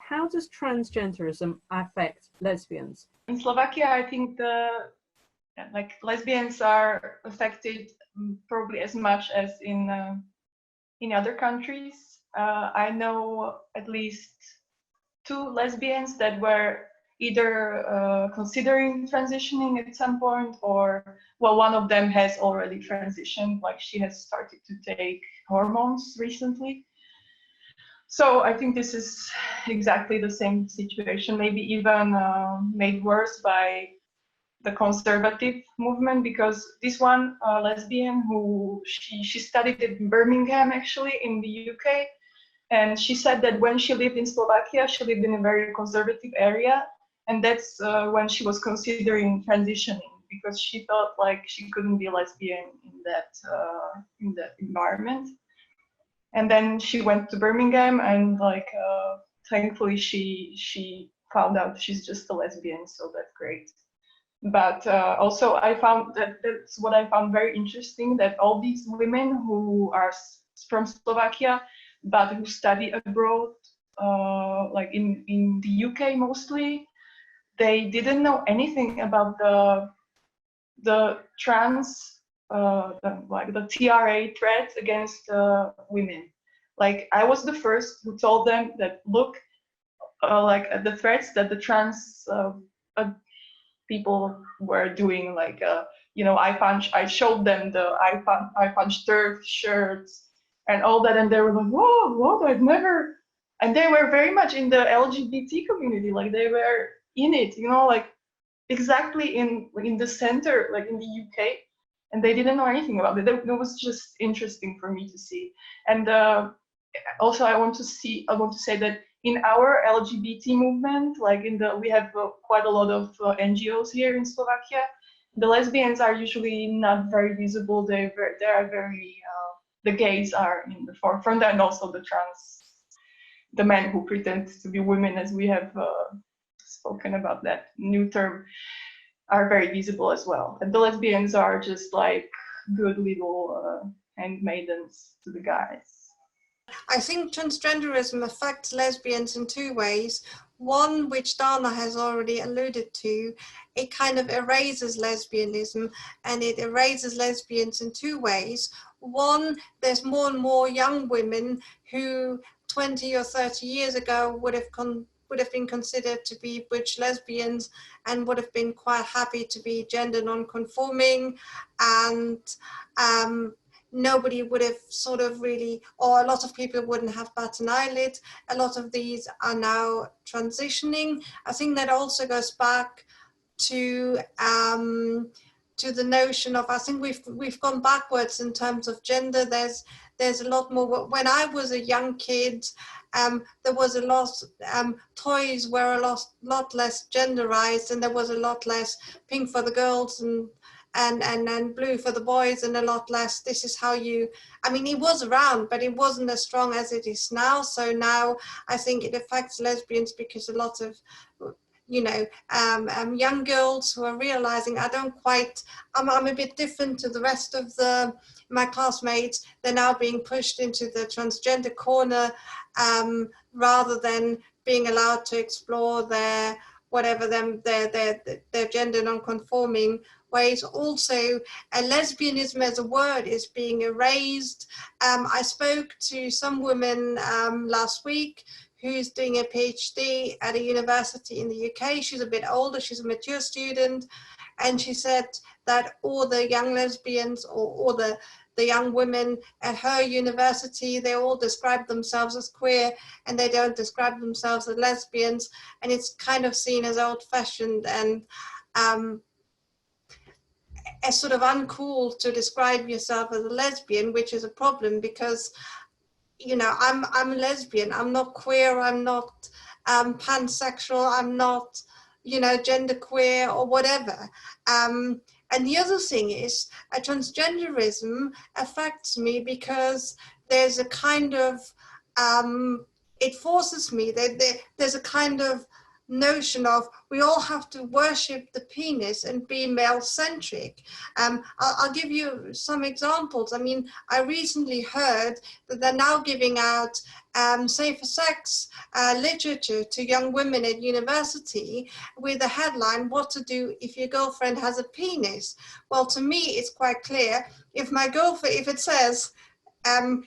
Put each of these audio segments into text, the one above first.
how does transgenderism affect lesbians? In Slovakia, I think lesbians are affected probably as much as in other countries. I know at least 2 lesbians that were either considering transitioning at some point, or one of them has already transitioned, like she has started to take hormones recently. So I think this is exactly the same situation, maybe even made worse by the conservative movement, because this one lesbian who she studied in Birmingham, actually in the UK, and she said that when she lived in Slovakia, she lived in a very conservative area, and that's when she was considering transitioning, because she thought like she couldn't be a lesbian in that environment. And then she went to Birmingham, and thankfully she found out she's just a lesbian, so that's great. But also I found that's what I found very interesting, that all these women who are from Slovakia but who study abroad, like in the UK mostly, they didn't know anything about the trans, the TRA threats against women. Like I was the first who told them that look, the threats that the trans people were doing, I showed them the I punched turf shirts and all that, and they were like, whoa, what? I've never. And they were very much in the LGBT community, like they were in it, exactly in the center, like in the UK, and they didn't know anything about it. That was just interesting for me to see. And also I want to say that in our LGBT movement, we have quite a lot of NGOs here in Slovakia. The lesbians are usually not very visible. They are very the gays are in the forefront, and also the men who pretend to be women, as we have spoken about that new term, are very visible as well. And the lesbians are just like good little handmaidens to the guys. I think transgenderism affects lesbians in 2 ways. One, which Dana has already alluded to, it kind of erases lesbianism, and it erases lesbians in 2 ways. One, there's more and more young women who 20 or 30 years ago would have been considered to be butch lesbians and would have been quite happy to be gender non-conforming, and nobody would have sort of really, or a lot of people wouldn't have bat an eyelid. A lot of these are now transitioning. I think that also goes back to the notion of, I think we've gone backwards in terms of gender. There's a lot more. When I was a young kid, there was a lot, toys were a lot less genderized, and there was a lot less pink for the girls and blue for the boys, and a lot less, this is how you, I mean, it was around, but it wasn't as strong as it is now. So now I think it affects lesbians because a lot of, young girls who are realizing I'm a bit different to the rest of my classmates. They're now being pushed into the transgender corner, rather than being allowed to explore their gender non-conforming ways. Also, lesbianism as a word is being erased. I spoke to some woman last week who's doing a PhD at a university in the UK. She's a bit older, she's a mature student, and she said that all the young lesbians or the young women at her university, they all describe themselves as queer, and they don't describe themselves as lesbians, and it's kind of seen as old-fashioned and as sort of uncool to describe yourself as a lesbian, which is a problem because, I'm a lesbian, I'm not queer, I'm not pansexual, I'm not, genderqueer or whatever. And the other thing is, transgenderism affects me because there's a kind of, it forces me, there's a kind of notion of we all have to worship the penis and be male-centric. I'll give you some examples. I mean, I recently heard that they're now giving out safer sex literature to young women at university with a headline, "What to do if your girlfriend has a penis." Well, to me, it's quite clear. If it says,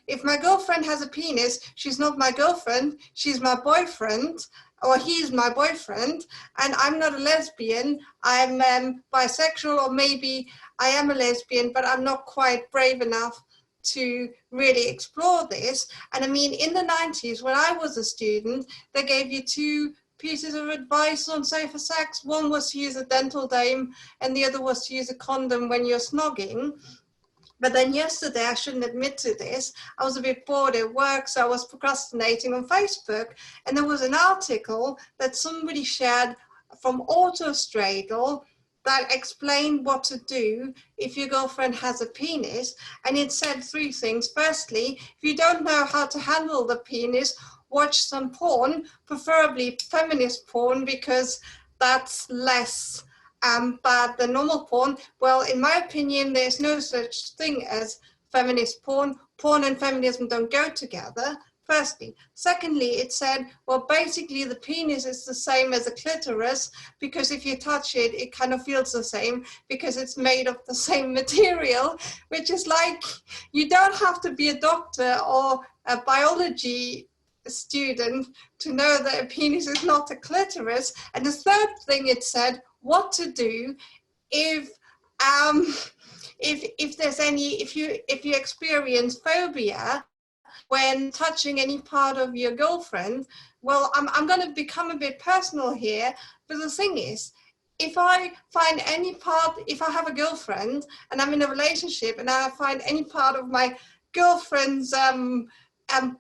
if my girlfriend has a penis, she's not my girlfriend, she's my boyfriend, or he's my boyfriend, and I'm not a lesbian, I'm bisexual, or maybe I am a lesbian, but I'm not quite brave enough to really explore this. And I mean, in the 90s, when I was a student, they gave you two pieces of advice on safer sex. One was to use a dental dam, and the other was to use a condom when you're snogging. But then yesterday, I shouldn't admit to this, I was a bit bored at work, so I was procrastinating on Facebook, and there was an article that somebody shared from Autostraddle that explained what to do if your girlfriend has a penis, and it said three things. Firstly, if you don't know how to handle the penis, watch some porn, preferably feminist porn, because that's less bad than normal porn. Well, in my opinion, there's no such thing as feminist porn. Porn and feminism don't go together, firstly. Secondly, it said, well, basically the penis is the same as a clitoris, because if you touch it, it kind of feels the same because it's made of the same material, which is like, you don't have to be a doctor or a biology student to know that a penis is not a clitoris. And the third thing it said, what to do if you experience phobia when touching any part of your girlfriend. Well, I'm going to become a bit personal here, but the thing is, if I have a girlfriend and I'm in a relationship and I find any part of my girlfriend's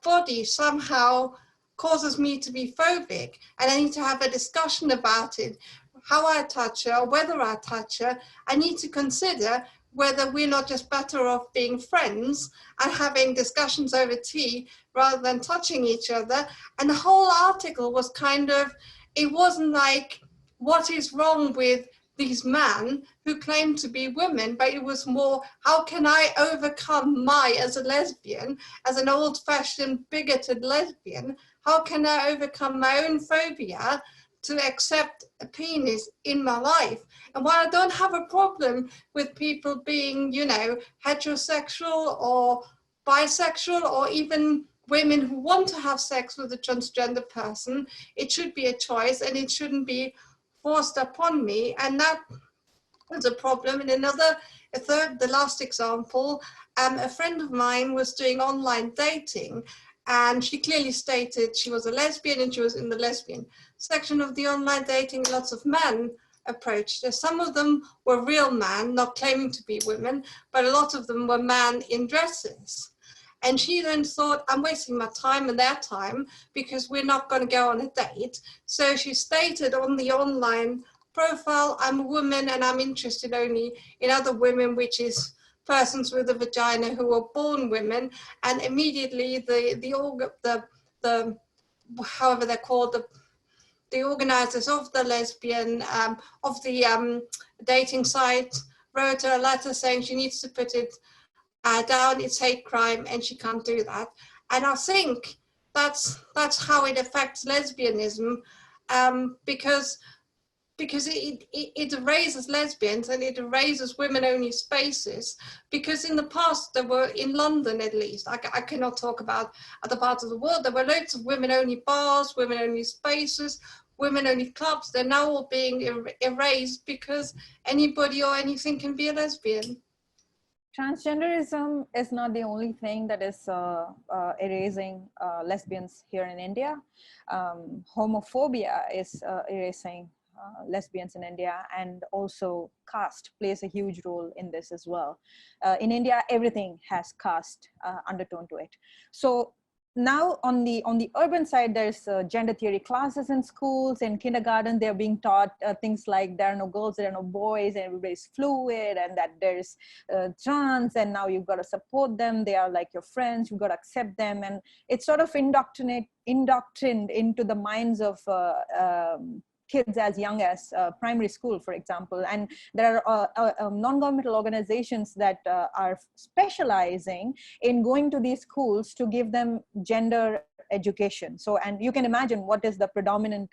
body somehow causes me to be phobic, and I need to have a discussion about it, how I touch her, or whether I touch her, I need to consider whether we're not just better off being friends and having discussions over tea rather than touching each other. And the whole article was kind of, it wasn't like, what is wrong with these men who claim to be women, but it was more, how can I overcome as a lesbian, as an old-fashioned bigoted lesbian, how can I overcome my own phobia to accept a penis in my life? And while I don't have a problem with people being, you know, heterosexual or bisexual, or even women who want to have sex with a transgender person, it should be a choice and it shouldn't be forced upon me. And that was a problem. And the last example, a friend of mine was doing online dating, and she clearly stated she was a lesbian and she was in the lesbian section of the online dating. Lots of men approached her. Some of them were real men, not claiming to be women, but a lot of them were men in dresses. And she then thought, I'm wasting my time and their time because we're not going to go on a date. So she stated on the online profile, I'm a woman and I'm interested only in other women, which is persons with a vagina who were born women. And immediately the however they're called, the organizers of the lesbian, of the dating site, wrote her a letter saying she needs to put it down, it's hate crime, and she can't do that. And I think that's how it affects lesbianism, because it erases lesbians and it erases women-only spaces. Because in the past, there were, in London at least, I cannot talk about other parts of the world, there were loads of women-only bars, women-only spaces, women-only clubs. They're now all being erased because anybody or anything can be a lesbian. Transgenderism is not the only thing that is erasing lesbians here in India. Homophobia is erasing lesbians in India, and also caste plays a huge role in this as well. In India, everything has caste undertone to it. So now on the urban side, there's gender theory classes in schools. In kindergarten, they're being taught things like there are no girls, there are no boys, and everybody's fluid, and that there's trans, and now you've got to support them. They are like your friends, you've got to accept them. And it's sort of indoctrined into the minds of kids as young as primary school, for example. And there are non-governmental organizations that are specializing in going to these schools to give them gender education. So, and you can imagine what is the predominant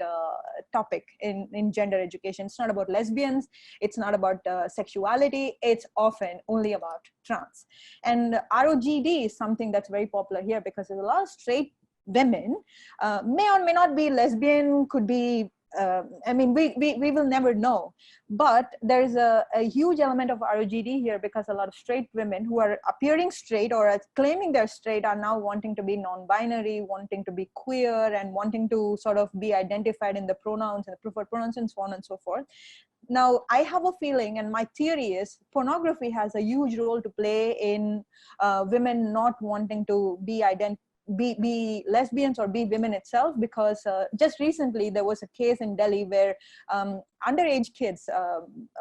topic in gender education. It's not about lesbians, it's not about sexuality, it's often only about trans. And ROGD is something that's very popular here because there's a lot of straight women, may or may not be lesbian, could be, I mean, we will never know. But there's a huge element of ROGD here because a lot of straight women who are appearing straight or are claiming they're straight are now wanting to be non-binary, wanting to be queer, and wanting to sort of be identified in the pronouns and the preferred pronouns and so on and so forth. Now, I have a feeling, and my theory is, pornography has a huge role to play in women not wanting to be lesbians or be women itself, because just recently there was a case in Delhi where underage kids,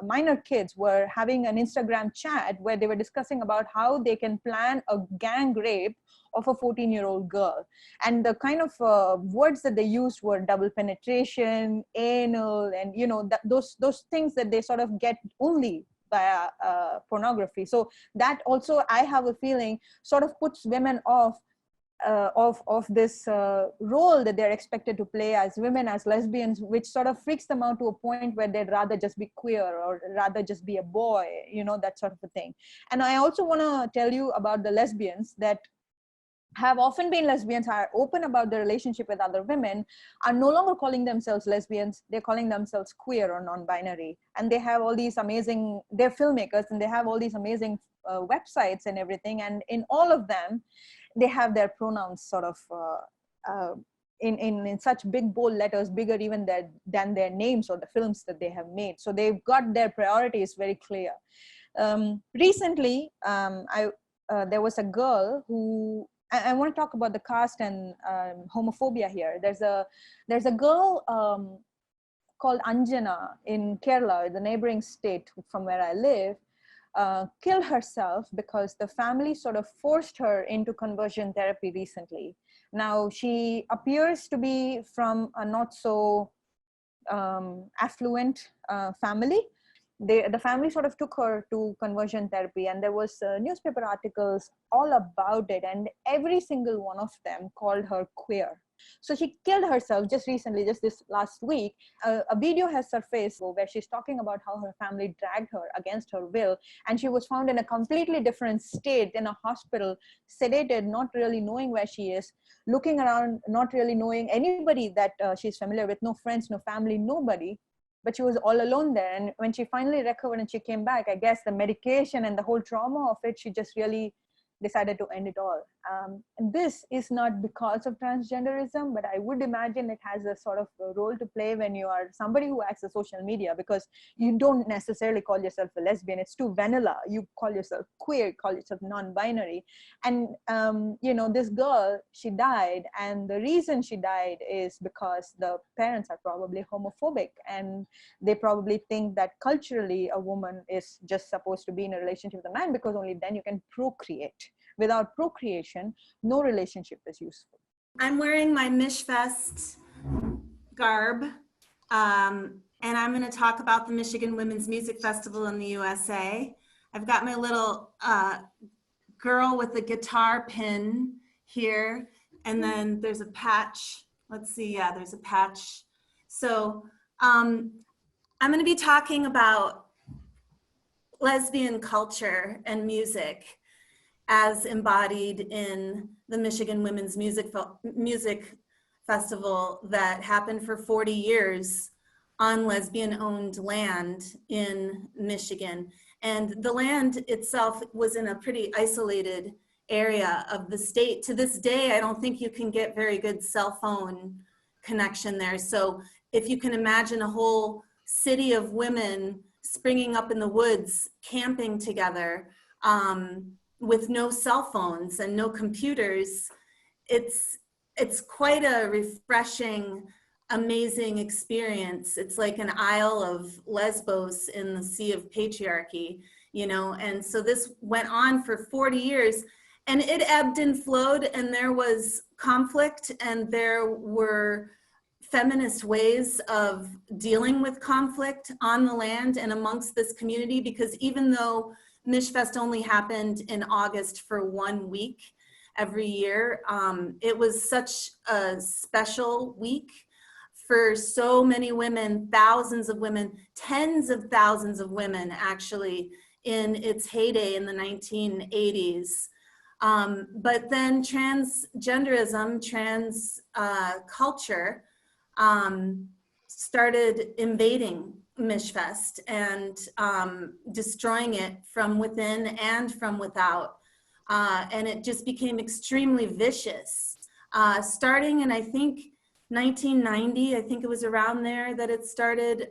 minor kids, were having an Instagram chat where they were discussing about how they can plan a gang rape of a 14-year-old girl. And the kind of words that they used were double penetration, anal, and you know, those things that they sort of get only via pornography. So that also, I have a feeling, sort of puts women off of this role that they're expected to play as women, as lesbians, which sort of freaks them out to a point where they'd rather just be queer or rather just be a boy, you know, that sort of a thing. And I also want to tell you about the lesbians that have often been lesbians, are open about their relationship with other women, are no longer calling themselves lesbians, they're calling themselves queer or non-binary. And they have all these amazing, they're filmmakers, and they have all these amazing websites and everything. And in all of them, they have their pronouns sort of in such big bold letters, bigger even than their names or the films that they have made. So they've got their priorities very clear. Recently, there was a girl who, I want to talk about the caste and homophobia here. There's a girl called Anjana in Kerala, the neighboring state from where I live, killed herself because the family sort of forced her into conversion therapy recently. Now, she appears to be from a not so affluent family. The family sort of took her to conversion therapy, and there was newspaper articles all about it, and every single one of them called her queer. So she killed herself just recently, just this last week. A video has surfaced where she's talking about how her family dragged her against her will, and she was found in a completely different state in a hospital, sedated, not really knowing where she is, looking around, not really knowing anybody that she's familiar with, no friends, no family, nobody. But she was all alone there. And when she finally recovered and she came back, I guess the medication and the whole trauma of it, she just really decided to end it all. And this is not because of transgenderism, but I would imagine it has a sort of a role to play when you are somebody who accesses social media, because you don't necessarily call yourself a lesbian. It's too vanilla. You call yourself queer, call yourself non-binary. And, you know, this girl, she died. And the reason she died is because the parents are probably homophobic. And they probably think that culturally a woman is just supposed to be in a relationship with a man because only then you can procreate. Without procreation, no relationship is useful. I'm wearing my Mishfest garb, and I'm going to talk about the Michigan Women's Music Festival in the USA. I've got my little girl with the guitar pin here, and then there's a patch. Let's see, yeah, there's a patch. So I'm going to be talking about lesbian culture and music as embodied in the Michigan Women's Music Festival that happened for 40 years on lesbian-owned land in Michigan. And the land itself was in a pretty isolated area of the state. To this day, I don't think you can get very good cell phone connection there. So if you can imagine a whole city of women springing up in the woods, camping together, with no cell phones and no computers, it's quite a refreshing, amazing experience. It's like an Isle of Lesbos in the Sea of Patriarchy, you know. And so this went on for 40 years, and it ebbed and flowed, and there was conflict, and there were feminist ways of dealing with conflict on the land and amongst this community, because even though Mishfest only happened in August for 1 week every year, it was such a special week for so many women, thousands of women, tens of thousands of women actually in its heyday in the 1980s. But then transgenderism, trans culture started invading Mishfest and destroying it from within and from without. And it just became extremely vicious. Starting in, I think, 1990, I think it was around there that it started,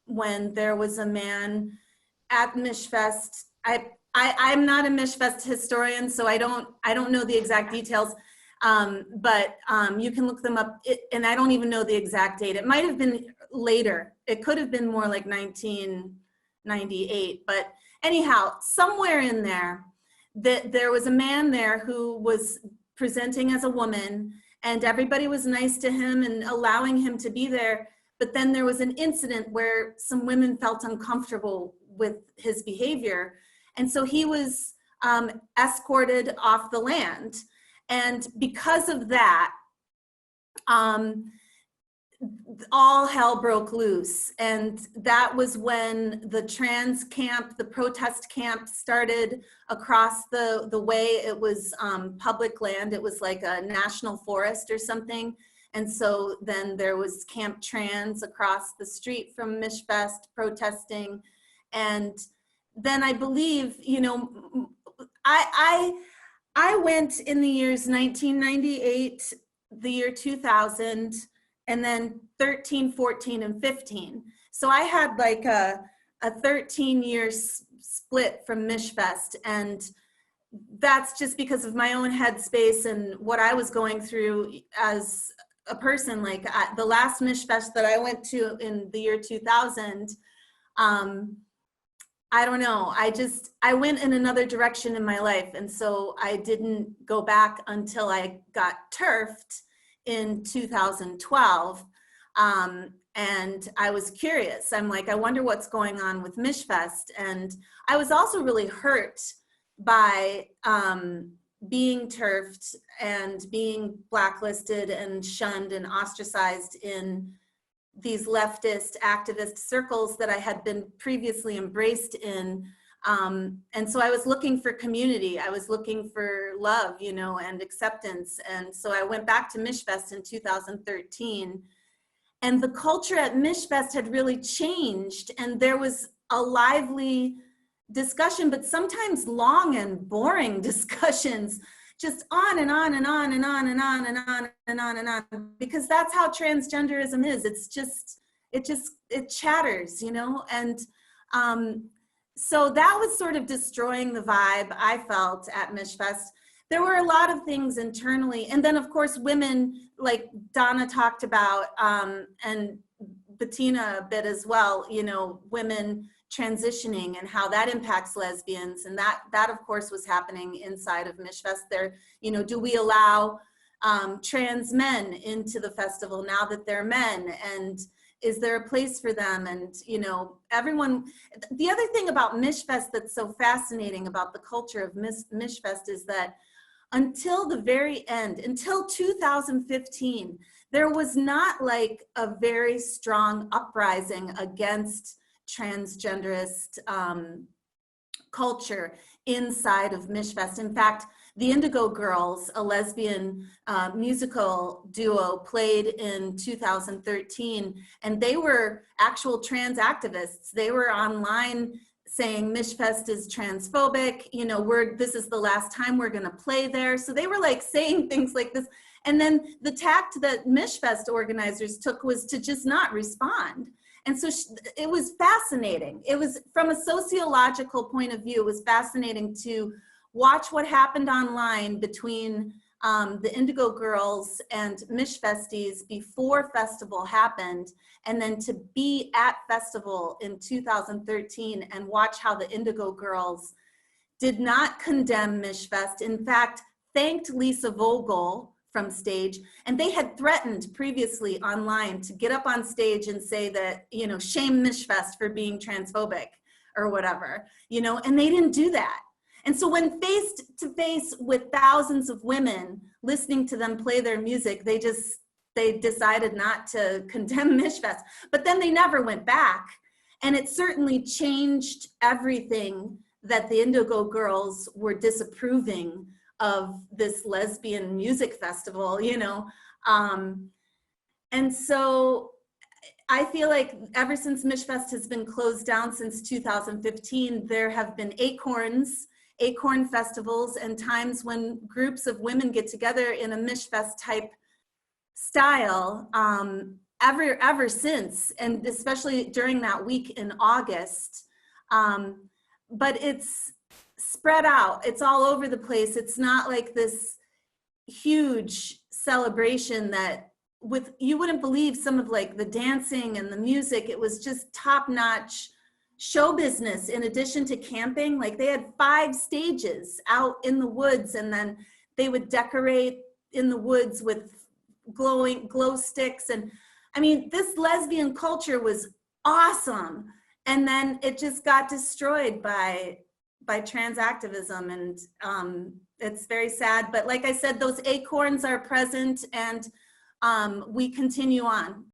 when there was a man at Mishfest. I'm not a Mishfest historian, so I don't know the exact details, but you can look them up, and I don't even know the exact date. It might have been later. It could have been more like 1998, but anyhow, somewhere in there, there was a man there who was presenting as a woman, and everybody was nice to him and allowing him to be there. But then there was an incident where some women felt uncomfortable with his behavior. And so he was escorted off the land. And because of that, all hell broke loose. And that was when the trans camp, the protest camp, started across the way. It was public land. It was like a national forest or something. And so then there was Camp Trans across the street from Mishfest protesting. And then I believe, you know, I went in the years 1998, the year 2000, and then 13, 14, and 15. So I had like a 13-year split from Mishfest, and that's just because of my own headspace and what I was going through as a person. Like the last Mishfest that I went to in the year 2000, I don't know, I went in another direction in my life, and so I didn't go back until I got turfed in 2012, and I was curious. I'm like, I wonder what's going on with Mishfest. And I was also really hurt by being turfed and being blacklisted and shunned and ostracized in these leftist activist circles that I had been previously embraced in. And so I was looking for community. I was looking for love, you know, and acceptance. And so I went back to Mishfest in 2013. And the culture at Mishfest had really changed. And there was a lively discussion, but sometimes long and boring discussions, just on and on and on and on and on and on and on and on, because that's how transgenderism is. It chatters, you know? And so that was sort of destroying the vibe I felt at Mishfest. There were a lot of things internally. And then of course, women like Donna talked about, and Bettina a bit as well, you know, women transitioning and how that impacts lesbians. And that of course was happening inside of Mishfest. There, you know, do we allow trans men into the festival now that they're men? And is there a place for them? And, you know, everyone, the other thing about Mishfest that's so fascinating about the culture of Mishfest is that until the very end, until 2015, there was not like a very strong uprising against transgenderist culture inside of Mishfest. In fact, the Indigo Girls, a lesbian musical duo, played in 2013, and they were actual trans activists. They were online saying Mishfest is transphobic, you know, this is the last time we're gonna play there. So they were like saying things like this. And then the tact that Mishfest organizers took was to just not respond. And so it was fascinating. It was, from a sociological point of view, it was fascinating to watch what happened online between the Indigo Girls and Mishfesties before festival happened, and then to be at festival in 2013 and watch how the Indigo Girls did not condemn Mishfest. In fact, thanked Lisa Vogel from stage, and they had threatened previously online to get up on stage and say that, you know, shame Mishfest for being transphobic or whatever, you know, and they didn't do that. And so when face to face with thousands of women listening to them play their music, they decided not to condemn Mishfest, but then they never went back. And it certainly changed everything that the Indigo Girls were disapproving of this lesbian music festival, you know. And so I feel like ever since Mishfest has been closed down since 2015, there have been acorn festivals, and times when groups of women get together in a Mishfest type style ever since, and especially during that week in August. But it's spread out, it's all over the place. It's not like this huge celebration that you wouldn't believe some of like the dancing and the music. It was just top-notch show business in addition to camping. Like they had 5 stages out in the woods, and then they would decorate in the woods with glow sticks. And I mean, this lesbian culture was awesome. And then it just got destroyed by trans activism, and it's very sad. But like I said, those acorns are present, and we continue on.